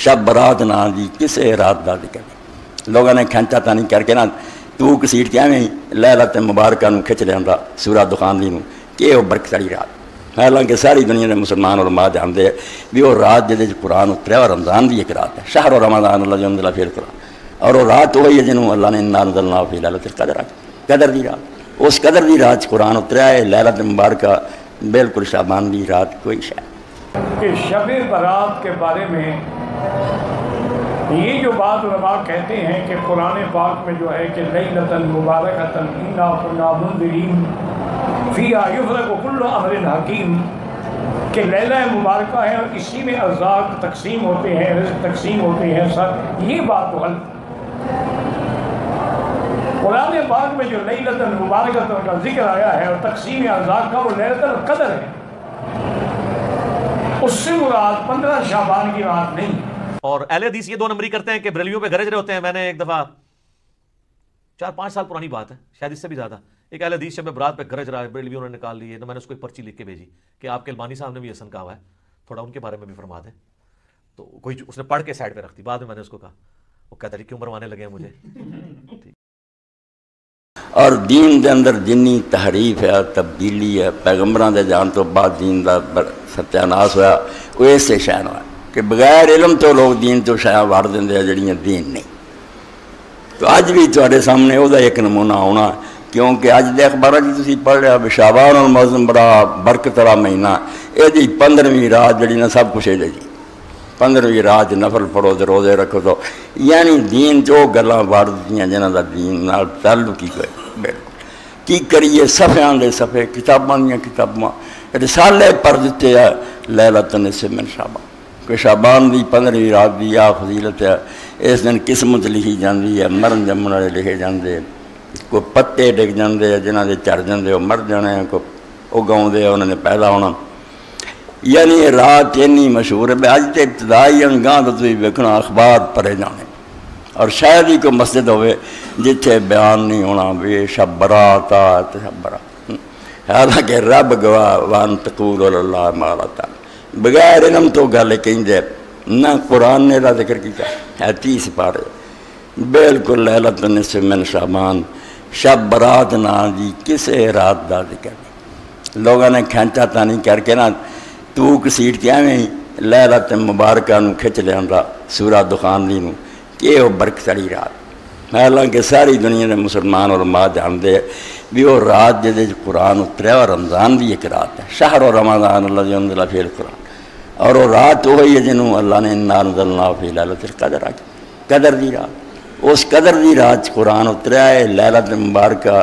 شب برات نا دی کسے رات دا ذکر لوگوں نے کھینچا تانی کر کے نا تو کسیٹ کیا میں لیلت مبارکہ نو کھچ لیندہ سورہ دخان دی نو کہ وہ برکتری رات حالانکہ ساری دنیا کے مسلمان علماء جانتے ہیں بھی وہ رات جدے قرآن اتریا اور رمضان دی ایک رات ہے شہر و رمضان اللہ جو انزل فی القرآن اور وہ رات وہی ہے جنہوں اللہ نے انا انزلناہ فی لیلۃ القدر قدر دی رات اس قدر دی رات قرآن اتریا ہے لیلت مبارکہ بالکل شعبان دی رات کوئی شاید کہ شب برات کے بارے میں یہ جو بات علماء کہتے ہیں کہ قرآن پاک میں جو ہے کہ لیلۃ مبارکۃ انا کنا منذرین فیہا یفرق کل امر حکیم کہ لیلہ مبارکہ ہے اور اسی میں ارزاق تقسیم ہوتے ہیں رزق تقسیم ہوتے ہیں سر یہ بات تو غلط قرآن پاک میں جو لیلۃ مبارکۃ کا ذکر آیا ہے اور تقسیم ارزاق کا وہ لیلۃ القدر ہے اس سے مراد 15 شعبان کی رات نہیں اور اہل حدیث یہ 2 نمبری کرتے ہیں کہ بریلویوں پہ گرج رہے ہوتے ہیں میں نے ایک دفعہ 4-5 سال پرانی بات ہے شاید اس سے بھی زیادہ ایک اہل حدیث شب برات پہ گرج رہا ہے بریلویوں نے نکال لی ہے تو میں نے اس کو ایک پرچی لکھ کے بھیجی کہ آپ کے البانی صاحب نے بھی حسن کہا ہوا ہے تھوڑا ان کے بارے میں بھی فرما دیں تو کوئی اس نے پڑھ کے سائڈ پہ رکھ دی بعد میں نے اس کو کہا وہ کہتا ہے کیوں مروانے لگے ہیں مجھے اور دین دے اندر جنی تحریف ہے تبدیلی ہے پیغمبران دے جان تو بعد دین دا ستیاناس ہوا وہ اس سے شائن ہوا کہ بغیر علم تو لوگ دین تو شاید وار دیں دے جڑیاں دین نہیں تو اج بھی تواڈے سامنے وہ ایک نمونہ ہونا کیونکہ اج دے اخبار جی تسی پڑھ رہا شعبان المعظم بڑا برکت والا مہینہ یہ جی 15ویں رات جڑی نا سب کچھ ہے جی 15ویں رات نفل پڑھو تو روزے رکھو تو یعنی دین جو گلاں وار دیاں جنہاں دا دین نال تعلق ہی کوئی بالکل کی کریے صفحیاں دے صفحے کتاباں دیاں کتاباں رسالے پر دیتے ہیں لیلۃ النصف من شعبان کہ شعبان دی 15ویں رات دی آ فضیلت ہے اس دن قسمت لکھی جاندی ہے مرن جمن والے لکھے جاندے کوئی پتے ڈگ جاندے جنہاں دے چڑھ جاندے وہ مر جانے کوئی اگاؤں دے انہوں نے پیدا ہونا یعنی رات اتنی مشہور ہے اج تے ابتدائی گاہ تو تھی ویکھنا اخبار پڑھے جانے اور شاید ہی کوئی مسجد ہوئے جتھے بیان نہیں ہونا بھی شب برات آت شب برات حالانکہ رب گواہ وان تقول اللہ مالا تعالی بغیر علم تو گل کہیں دے نہ قرآن نے دا ذکر کیا ہے 30 پارے بالکل لیلۃ النصف من شعبان شب برات نا دی کسے رات دا ذکر لوگوں نے کھینچا تانی کر کے نا تو کسیٹ کیا میں لیلت مبارکہ نو کھچ لیندہ سورہ دخان دی نو کہ وہ برکتری رات حالانکہ ساری دنیا کے مسلمان علماء جانتے ہیں بھی وہ رات جدے قرآن اتریا اور رمضان دی ایک رات ہے شہر و رمضان اللہ جو انزل فی القرآن اور وہ رات وہی ہے جنہوں اللہ نے انا انزلناہ فی لیلۃ القدر قدر دی رات اس قدر دی رات قرآن اتریا ہے لیلت مبارکہ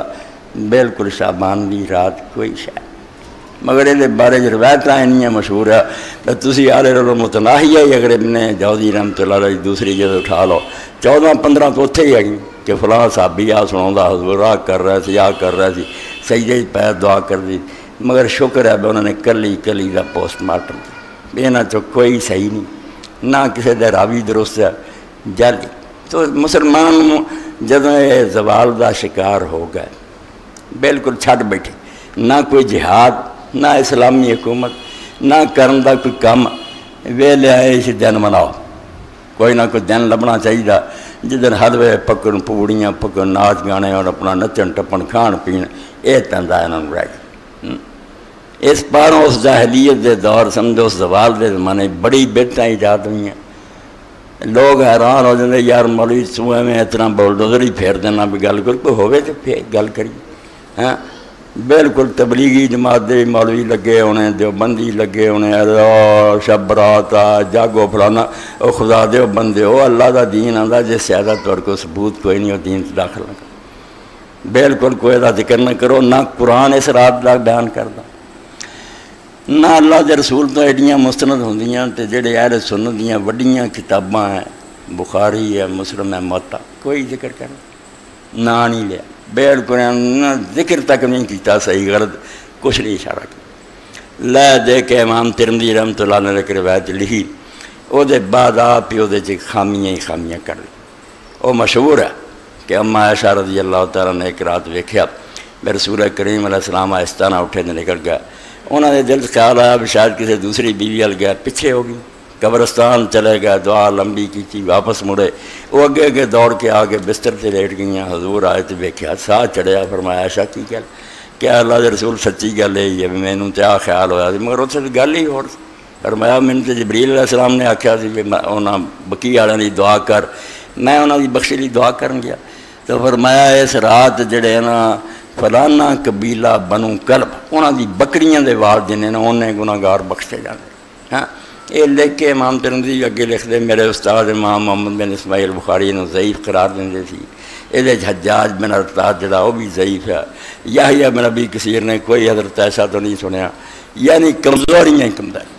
بالکل شعبان دی رات کوئی شاید مگر یہ بارے روایت نہیں مشہور ہے تسی آلے رولو متناہی ہے اگر ابن جوزی رحمۃ اللہ علیہ دوسری جگہ اٹھا لو 14-15 تو اتھے ہی ہے کہ فلاں صحابی آ سناؤں حضور آ کر رہا سی آ کر رہا سی سجدے پیر دعا کر دی مگر شکر ہے انہوں نے کلی دا پوسٹ مارٹم دی یہاں چو کوئی صحیح نہیں نہ کسی دے راوی درست ہے جعلی تو مسلمان جدوں یہ زوال دا شکار ہو گئے بالکل چھٹ بیٹھے نہ کوئی جہاد نہ اسلامی حکومت نہ کرن دا کوئی کام ویلے آئے اسی دن مناؤ کوئی نہ کوئی دن لبنا چاہیے جدن حلوے پکن پوڑیاں پکن ناچ گانے اور اپنا نچن ٹپن کھان پین یہ تندا انہوں رہ گئی اس پاروں اس جاہلیت دے دور سمجھو اس زوال دے زمانے بڑی بیٹاں ایجاد ہوئی ہیں لوگ حیران ہو جاندے یار مولوی صوبے میں اتنا بولڈوزر ہی پھیر دینا بھی گل کر کوئی ہوئے تو گل کریے ہاں بالکل تبلیغی جماعت دے مولوی لگے ہونے دیوبندی لگے ہونے شب برات جاگو فلانا او خدا دے بندے ہو اللہ دا دین آندا جس زیادہ طور کو ثبوت کوئی نہیں ہو دین سے داخل نہ کرو بالکل کوئی دا ذکر نہ کرو نہ قرآن اس رات دا بیان کردا نہ اللہ دے رسول تو ایڈیاں مستند ہوندیاں تے جڑے اہل سنت دیاں وڈیاں کتاباں ہیں بخاری ہے مسلم ہے موطا کوئی ذکر کرنا نہ نہیں لیا بالکل ذکر تک نہیں کیتا صحیح غلط کچھ نہیں اشارہ کیا لے دے کے امام ترمذی رحمۃ اللہ نے ایک روایت لکھی وہ دے بعد آپ ہی وہ خامیاں ہی خامیاں کر لی وہ مشہور ہے کہ اما عائشہ رضی اللہ تعالیٰ نے ایک رات ویکھیا میرے رسول کریم علیہ السلام آہستانہ اٹھے نے نکل گیا انہوں نے دل سے خیال آیا بھی شاید کسی دوسری بیوی وال گیا پیچھے ہو گئی قبرستان چلے گئے، دعا لمبی کی، واپس مڑے، وہ اگے اگے دوڑ کے آ کے بستر سے لیٹ گئیاں، حضور آئے تو ویکھیا، ساہ چڑھیا، فرمایا عائشہ کی گل؟ کیا اللہ دے رسول سچی گل ہے مینوں تے آ خیال ہویا سی، مگر اتنے گل ہی ہور سی۔ فرمایا مینوں تے جبریل علیہ السلام نے آکھیا سی کہ انہاں بقی والوں دی دعا کر، میں انہاں دی بخشی دی دعا کرن گیا، تو فرمایا اس رات جڑے نا فلانا قبیلہ بنو کلب انہاں دی بکریاں دے وال جنے نا انہیں گناہگار بخشے جاندے۔ ہاں یہ لکھ کے امام ترمذی اگے لکھ دے، میرے استاد امام محمد بن اسماعیل بخاری نو ضعیف قرار دیندے سی، یہ حجاج بن ارطاد جڑا وہ بھی ضعیف ہے، یحییٰ بن ابی کثیر نے کوئی حضرت عائشہ تو نہیں سنیا، یعنی کمزوریاں ہی کمزوری۔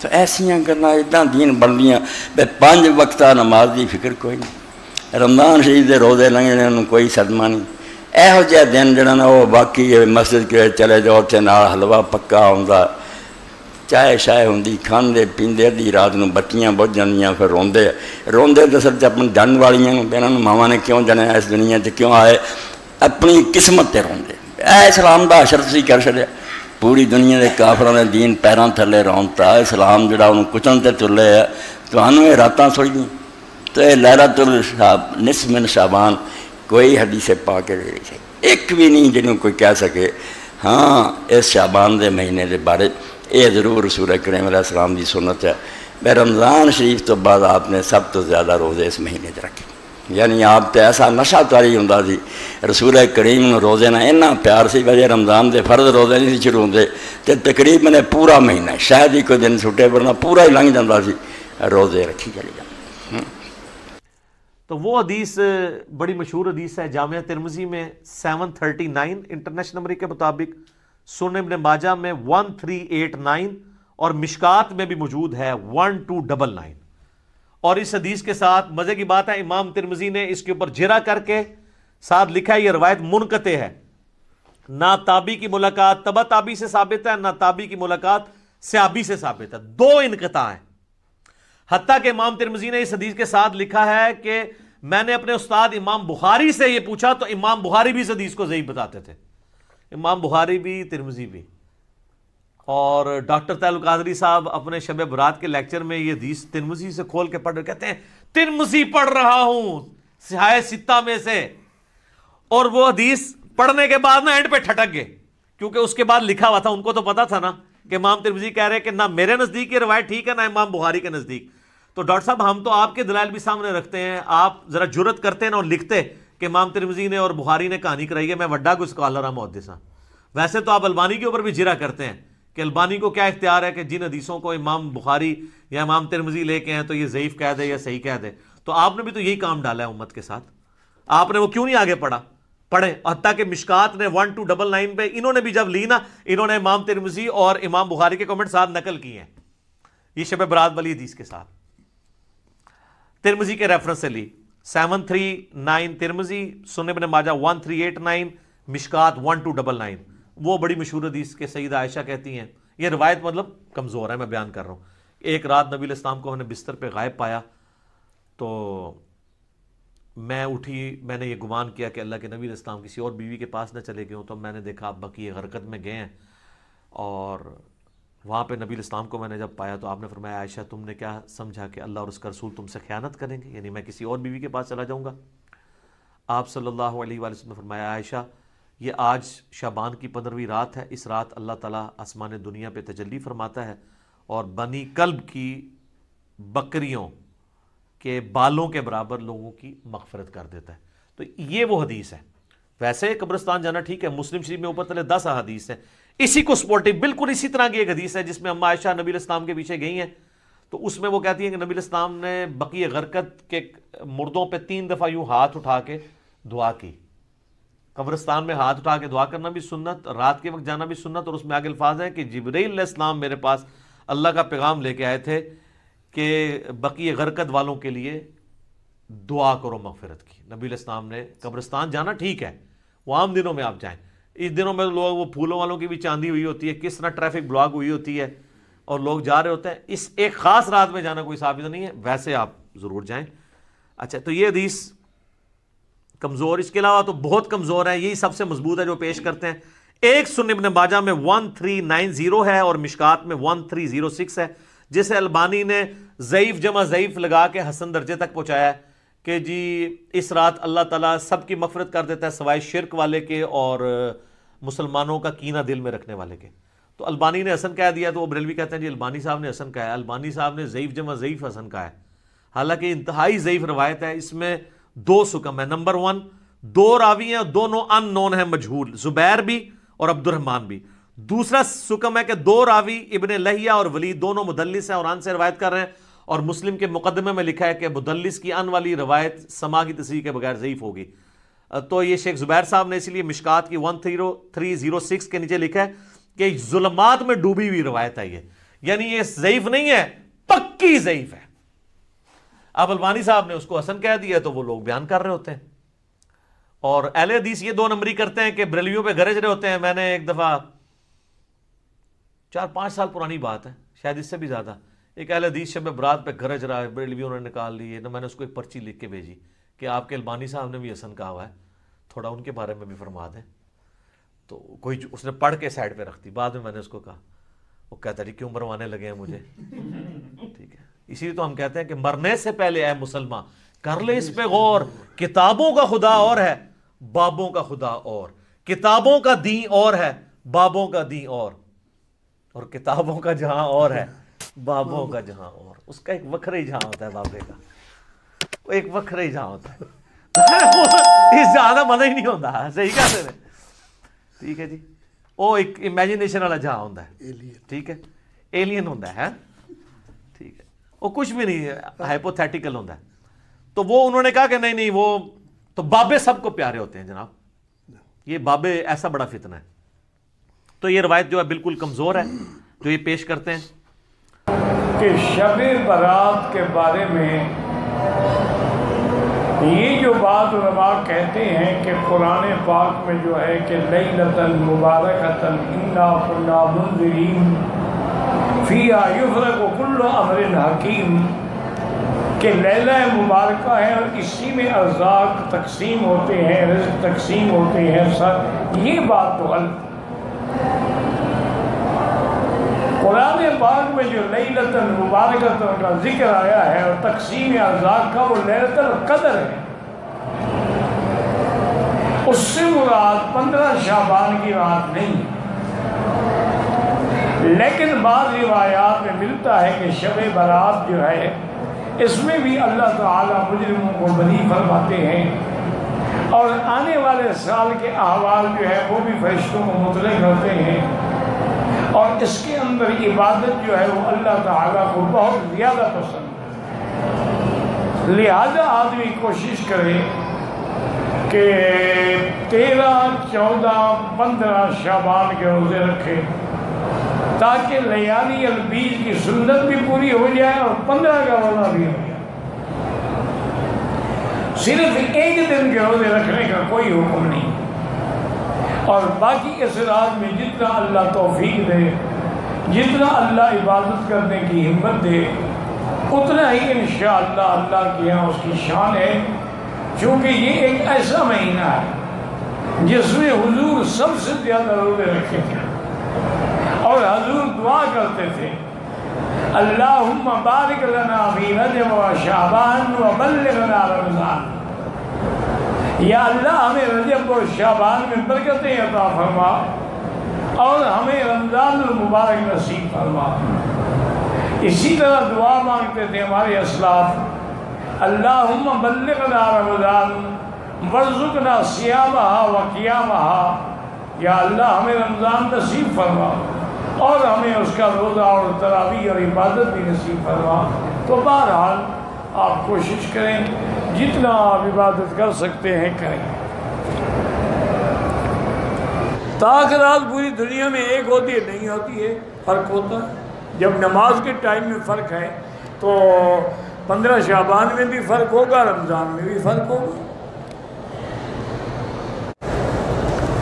تو ایسیاں گلاں اتنا دین بندیاں بے 5 وقتہ نماز دی فکر کوئی نہیں، رمضان شریف دے روزے لنگنے انہوں کوئی صدمہ نہیں، یہو جہ دن جڑا نا وہ باقی مسجد کے چلے جاؤ اتنے نال حلوہ پکا ہوندا، چائے شائے ہوندی، کھاندے پیندے، ادھی رات نو بتیاں بجھ جاندیاں، پھر روندے روندے تو سر اپنی جن والیاں انہوں ماواں نے کیوں جنیا اس دنیا تے کیوں آئے، اپنی قسمت تے روندے۔ اسلام دا حشر تسی کر چھڈیا، پوری دنیا دے کافراں دے دین پیراں تھلے رونتا، اسلام جڑا انہوں کچن تے تلے ہے، تانوں یہ راتاں سوچدی تو یہ لیلۃ النصف من شعبان کوئی حدیث پاک کے ایک بھی نہیں جنہوں کوئی کہہ سکے ہاں اس شعبان دے مہینے دے بارے یہ ضرور رسول کریم علیہ السلام دی سنت ہے۔ میں رمضان شریف تو بعد آپ نے سب تو زیادہ روزے اس مہینے دے رکھے، یعنی آپ تے ایسا نشہ تاری ہوندا سی، رسول کریم نو روزے نہ اتنا پیار سی، وجہ رمضان دے فرض روزے نہیں سی شروع ہوندے تے تقریباً پورا مہینہ شاید ہی کوئی دن چھٹے ورنہ پورا ہی لنگھ جاتا سی، روزے رکھی چلی جاندے۔ تو وہ حدیث بڑی مشہور حدیث ہے، جامعہ ترمذی میں 739 انٹرنیشنل نمبر کے مطابق، سنن ابن ماجہ میں 1389 اور مشکات میں بھی موجود ہے 1299۔ اور اس حدیث کے ساتھ مزے کی بات ہے امام ترمذی نے اس کے اوپر جرا کر کے ساتھ لکھا ہے یہ روایت منقطع ہے، نہ تابعی کی ملاقات تبع تابعی سے ثابت ہے، نہ تابعی کی ملاقات صحابی سے ثابت ہے، 2 انقطاع ہیں۔ حتیٰ کہ امام ترمذی نے اس حدیث کے ساتھ لکھا ہے کہ میں نے اپنے استاد امام بخاری سے یہ پوچھا تو امام بخاری بھی اس حدیث کو ضعیف بتاتے تھے، امام بخاری بھی ترمذی بھی۔ اور ڈاکٹر طاہر القادری صاحب اپنے شب برات کے لیکچر میں یہ حدیث ترمذی سے کھول کے پڑھ رہے، کہتے ہیں ترمذی پڑھ رہا ہوں صحاح ستہ میں سے، اور وہ حدیث پڑھنے کے بعد نا اینڈ پہ ٹھٹک گئے، کیونکہ اس کے بعد لکھا ہوا تھا، ان کو تو پتا تھا نا کہ امام ترمذی کہہ رہے کہ نہ میرے نزدیک یہ روایت ٹھیک ہے نہ امام بخاری کے نزدیک۔ تو ڈاکٹر صاحب ہم تو آپ کے دلائل بھی سامنے رکھتے ہیں، آپ ذرا جرت کرتے ہیں نا اور لکھتے کہ امام ترمذی نے اور بخاری نے کہانی کرائی ہے، میں وڈا کوئی اسکالر ہوں محدث ہاں۔ ویسے تو آپ البانی کے اوپر بھی جرا کرتے ہیں کہ البانی کو کیا اختیار ہے کہ جن حدیثوں کو امام بخاری یا امام ترمذی لے کے ہیں تو یہ ضعیف کہہ دے یا صحیح کہہ دے، تو آپ نے بھی تو یہی کام ڈالا ہے امت کے ساتھ، آپ نے وہ کیوں نہیں آگے پڑھے؟ حتیٰ کہ مشکات نے 1299 پہ انہوں نے بھی جب لی نا، انہوں نے امام ترمذی اور امام بخاری کے کمنٹ ساتھ نقل کیے ہیں، یہ شب برات والی حدیث کے ساتھ ترمذی کے ریفرنس سے لی، 739 ترمذی، سنن ابن ماجہ 1389، مشکات 1299۔ وہ بڑی مشہور حدیث کے سیدہ عائشہ کہتی ہیں، یہ روایت مطلب کمزور ہے، میں بیان کر رہا ہوں، ایک رات نبی علیہ السلام کو ہم نے بستر پہ غائب پایا، تو میں اٹھی، میں نے یہ گمان کیا کہ اللہ کے نبی علیہ السلام کسی اور بیوی کے پاس نہ چلے گئے ہوں، تو میں نے دیکھا آپ بقیع غرقد میں گئے ہیں، اور وہاں پہ نبی علیہ السلام کو میں نے جب پایا تو آپ نے فرمایا عائشہ تم نے کیا سمجھا کہ اللہ اور اس کا رسول تم سے خیانت کریں گے، یعنی میں کسی اور بیوی کے پاس چلا جاؤں گا؟ آپ صلی اللہ علیہ وآلہ وسلم نے فرمایا عائشہ یہ آج شعبان کی 15ویں رات ہے، اس رات اللہ تعالیٰ آسمان دنیا پہ تجلی فرماتا ہے اور بنی کلب کی بکریوں کے بالوں کے برابر لوگوں کی مغفرت کر دیتا ہے۔ تو یہ وہ حدیث ہے۔ ویسے قبرستان جانا ٹھیک ہے، مسلم شریف میں اوپر تلے 10 احادیث ہیں، اسی کو سپورٹو بالکل اسی طرح کی ایک حدیث ہے جس میں اما عائشہ نبی علیہ السلام کے پیچھے گئی ہیں، تو اس میں وہ کہتی ہیں کہ نبی علیہ السلام نے بقیع غرقد کے مردوں پہ 3 دفعہ یوں ہاتھ اٹھا کے دعا کی۔ قبرستان میں ہاتھ اٹھا کے دعا کرنا بھی سنت، رات کے وقت جانا بھی سنت، اور اس میں آگے الفاظ ہیں کہ جبرائیل علیہ السلام میرے پاس اللہ کا پیغام لے کے آئے تھے کہ بقیع غرقد والوں کے لیے دعا کرو مغفرت کی۔ نبی علیہ السلام نے قبرستان جانا ٹھیک ہے، وہ عام دنوں میں آپ جائیں، اس دنوں میں لوگ وہ پھولوں والوں کی بھی چاندی ہوئی ہوتی ہے، کس طرح ٹریفک بلاک ہوئی ہوتی ہے اور لوگ جا رہے ہوتے ہیں، اس ایک خاص رات میں جانا کوئی ثابت نہیں ہے، ویسے آپ ضرور جائیں۔ اچھا، تو یہ حدیث کمزور، اس کے علاوہ تو بہت کمزور ہے، یہی سب سے مضبوط ہے جو پیش کرتے ہیں۔ ایک سنن ابن ماجہ میں 1390 ہے اور مشکات میں 1306 ہے، جسے البانی نے ضعیف جمع ضعیف لگا کے حسن درجے تک پہنچایا ہے کہ جی اس رات اللہ تعالیٰ سب کی مغفرت کر دیتا ہے سوائے شرک والے کے اور مسلمانوں کا کینہ دل میں رکھنے والے کے. تو البانی نے حسن کہہ دیا تو وہ بریلوی کہتے ہیں جی البانی صاحب نے حسن کہا ہے. البانی صاحب نے ضعیف جمع ضعیف حسن کہا ہے، حالانکہ انتہائی ضعیف روایت ہے. اس میں 2 سکم ہے. نمبر 1 2 راوی ہیں، دونوں ان نون ہیں، مجہول، زبیر بھی اور عبد الرحمن بھی. دوسرا سکم ہے کہ 2 راوی ابن لہیہ اور ولید دونوں مدلس ہیں اور ان سے روایت کر رہے ہیں، اور مسلم کے مقدمے میں لکھا ہے کہ مدلس کی ان والی روایت سما کی تصحیح کے بغیر ضعیف ہوگی. تو یہ شیخ زبیر صاحب نے اسی لیے مشکات کی 1306 کے نیچے لکھا ہے کہ ظلمات میں ڈوبی ہوئی روایت ہے یہ، یعنی یہ ضعیف نہیں ہے، پکی ضعیف ہے. اب البانی صاحب نے اس کو حسن کہہ دیا تو وہ لوگ بیان کر رہے ہوتے ہیں. اور اہل حدیث یہ 2 نمبری کرتے ہیں کہ بریلویوں پہ گرج رہے ہوتے ہیں. میں نے ایک دفعہ 4-5 سال پرانی بات ہے، شاید اس سے بھی زیادہ، ایک اہل حدیث شب برات پہ گرج رہا ہے، بریلویوں نے نکال لی ہے. میں نے اس کو ایک پرچی لکھ کے بھیجی کہ آپ کے البانی صاحب نے بھی حسن کہا ہوا ہے، تھوڑا ان کے بارے میں بھی فرما دیں. تو کوئی اس نے پڑھ کے سائڈ پہ رکھ دی. بعد میں نے اس کو کہا، وہ کہتا ہے کیوں مروانے لگے ہیں مجھے. ٹھیک ہے، اسی لیے تو ہم کہتے ہیں کہ مرنے سے پہلے اے مسلمان کر لے اس پہ غور. کتابوں کا خدا اور ہے، بابوں کا خدا اور. کتابوں کا دین اور ہے، بابوں کا دین اور کتابوں کا جہاں اور ہے، بابوں کا جہاں اور. اس کا ایک وکھرا ہی جہاں ہوتا ہے بابے کا، وہ ایک وکھرا ہی جہاں ہوتا ہے. اس زیادہ مزہ ہی نہیں ہوتا. صحیح کہتے ہیں. ٹھیک ہے جی، وہ ایک امیجنیشن والا جہاں ہوتا ہے. ٹھیک ہے، ایلین ہوتا ہے. ٹھیک ہے، وہ کچھ بھی نہیں ہے، ہائپوتھیٹیکل ہوتا ہے. تو وہ انہوں نے کہا کہ نہیں وہ تو بابے سب کو پیارے ہوتے ہیں جناب، یہ بابے ایسا بڑا فتنہ ہے. تو یہ روایت جو ہے بالکل کمزور ہے جو یہ پیش کرتے ہیں کہ شب برات کے بارے میں یہ جو بات علماء کہتے ہیں کہ قرآن پاک میں جو ہے کہ لیلۃ مبارکۃ انا کنا منذرین فیہا یفرق کل امر حکیم، کہ لیلہ مبارکہ ہے اور اسی میں ارزاق تقسیم ہوتے ہیں، رزق تقسیم ہوتے ہیں. یہ بات تو غلط. قرآن پاک میں جو لیلۃ المبارکۃ کا ذکر آیا ہے اور تقسیم ارزاق کا، وہ لیلۃ القدر ہے. اس سے مراد 15 شعبان کی رات نہیں. لیکن بعض روایات میں ملتا ہے کہ شب برات جو ہے اس میں بھی اللہ تعالیٰ مجرموں کو بری فرماتے ہیں، اور آنے والے سال کے احوال جو ہے وہ بھی فرشتوں کو مطلع کرتے ہیں. اور اس کے اندر عبادت جو ہے وہ اللہ تعالیٰ کو بہت زیادہ پسند ہے. لہذا آدمی کوشش کرے کہ 13، 14، 15 شعبان کے روزے رکھے تاکہ لیالی البیض کی سنت بھی پوری ہو جائے اور 15 کا روزہ بھی ہو جائے. صرف ایک دن کے روزے رکھنے کا کوئی حکم نہیں، اور باقی اس رات میں جتنا اللہ توفیق دے، جتنا اللہ عبادت کرنے کی ہمت دے، اتنا ہی انشاءاللہ اللہ کے یہاں اس کی شان ہے. چونکہ یہ ایک ایسا مہینہ ہے جس میں حضور سب سے زیادہ روزے رکھے تھے، اور حضور دعا کرتے تھے اللہم بارک لنا فی رجب و شعبان و بلغنا رمضان. یا اللہ ہمیں رجب و شعبان میں برکتیں عطا فرما اور ہمیں رمضان المبارک نصیب فرما. اسی طرح دعا مانگتے تھے ہمارے اسلاف، اللہم بلغنا رمضان وارزقنا صیامہ و قیامہ. یا اللہ ہمیں رمضان نصیب فرما اور ہمیں اس کا روزہ اور تراویح اور عبادت بھی نصیب فرما. تو بہرحال آپ کوشش کریں جتنا آپ عبادت کر سکتے ہیں کریں. تاخیرات پوری دنیا میں ایک ہوتی ہے نہیں ہوتی ہے، فرق ہوتا ہے. جب نماز کے ٹائم میں فرق ہے تو 15 شعبان میں بھی فرق ہوگا، رمضان میں بھی فرق ہوگا.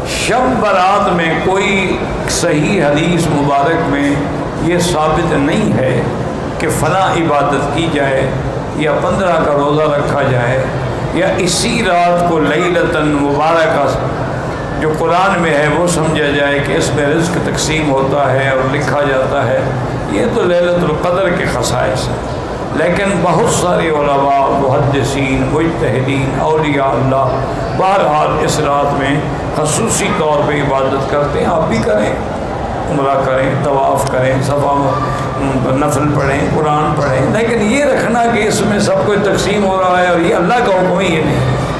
شب برات میں کوئی صحیح حدیث مبارک میں یہ ثابت نہیں ہے کہ فلاں عبادت کی جائے یا 15 کا روزہ رکھا جائے یا اسی رات کو لیلۃ مبارکہ جو قرآن میں ہے وہ سمجھا جائے کہ اس میں رزق تقسیم ہوتا ہے اور لکھا جاتا ہے. یہ تو لیلۃ القدر کے خصائص ہیں، لیکن بہت سارے علماء، محدثین، مجتہدین، اولیاء اللہ بہرحال اس رات میں خصوصی طور پہ عبادت کرتے ہیں۔ آپ بھی کریں، عمرہ کریں، طواف کریں، صفا نفل پڑھیں، قرآن پڑھیں، لیکن یہ رکھنا کہ اس میں سب کو تقسیم ہو رہا ہے اور یہ اللہ کا حکم ہی یہ نہیں۔